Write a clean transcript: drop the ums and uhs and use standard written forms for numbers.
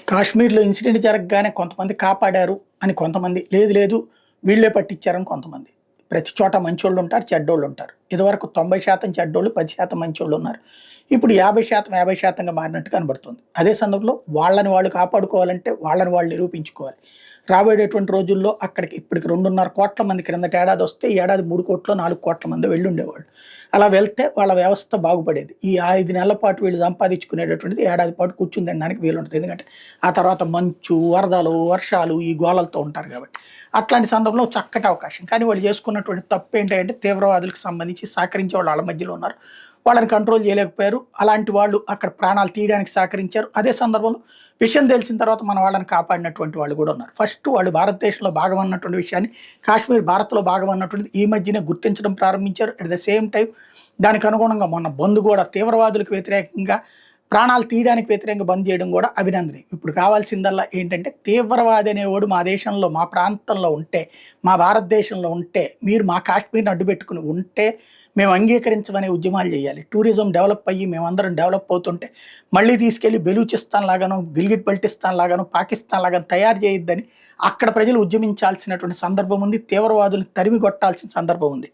కాశ్మీర్‌లో ఇన్సిడెంట్ జరగగానే కొంతమంది కాపాడారు అని కొంతమంది, లేదు లేదు వీళ్ళే పట్టించారని కొంతమంది. ప్రతి చోట మంచోళ్ళుంటారు, చెడ్డోళ్ళుంటారు. ఇదివరకు 90% చెడ్డోళ్ళు, 10% మంచోళ్ళున్నారు. ఇప్పుడు 50% 50%గా మారినట్టు కనబడుతుంది. అదే సందర్భంలో వాళ్ళని వాళ్ళు కాపాడుకోవాలంటే వాళ్ళని వాళ్ళు నిరూపించుకోవాలి. రాబోయేటటువంటి రోజుల్లో అక్కడికి ఇప్పటికి 2.5 కోట్ల మంది క్రిందట ఏడాదొస్తే ఈ ఏడాది 3,00,00,000 4,00,00,000 మందో వెళ్ళుండేవాళ్ళు. అలా వెళ్తే వాళ్ళ వ్యవస్థ బాగుపడేది. ఈ 5 నెలల పాటు వీళ్ళు సంపాదించుకునేటటువంటిది ఏడాది పాటు కూర్చొని తినడానికి వీలుంటది. ఎందుకంటే ఆ తర్వాత మంచు, వరదలు, వర్షాలు ఈ గోలలతో ఉంటారు కాబట్టి. అట్లాంటి సందర్భంలో చక్కటి అవకాశం. కానీ వాళ్ళు చేసుకున్నటువంటి తప్పేంటంటే తీవ్రవాదులకు సంబంధించి సహకరించే వాళ్ళు ఆళ్ళ మధ్యలో ఉన్నారు. వాళ్ళని కంట్రోల్ చేయలేకపోయారు. అలాంటి వాళ్ళు అక్కడ ప్రాణాలు తీయడానికి సహకరించారు. అదే సందర్భంలో విషయం తెలిసిన తర్వాత మన వాళ్ళని కాపాడినటువంటి వాళ్ళు కూడా ఉన్నారు. ఫస్ట్ వాళ్ళు భారతదేశంలో భాగం అన్నటువంటి విషయాన్ని, కాశ్మీర్ భారత్‌లో భాగం అన్నటువంటిది ఈ మధ్యనే గుర్తించడం ప్రారంభించారు. అట్ ద సేమ్ టైమ్ దానికి అనుగుణంగా మొన్న బంద్ కూడా తీవ్రవాదులకు వ్యతిరేకంగా, ప్రాణాలు తీయడానికి వ్యతిరేకంగా బంద్ చేయడం కూడా అభినందనీయం. ఇప్పుడు కావాల్సిందల్లా ఏంటంటే తీవ్రవాది అనేవాడు మా దేశంలో, మా ప్రాంతంలో ఉంటే, మా భారతదేశంలో ఉంటే, మీరు మా కాశ్మీర్‌ని అడ్డుపెట్టుకొని ఉంటే మేము అంగీకరించమనే ఉద్యమాలు చేయాలి. టూరిజం డెవలప్ అయ్యి మేమందరం డెవలప్ అవుతుంటే మళ్ళీ తీసుకెళ్ళి బెలూచిస్తాన్ లాగానో, గిల్గిట్ బల్టిస్తాన్ లాగానో, పాకిస్తాన్ లాగానో తయారు చేయొద్దని అక్కడ ప్రజలు ఉద్యమించాల్సినటువంటి సందర్భం ఉంది. తీవ్రవాదులను తరిమి కొట్టాల్సిన సందర్భం ఉంది.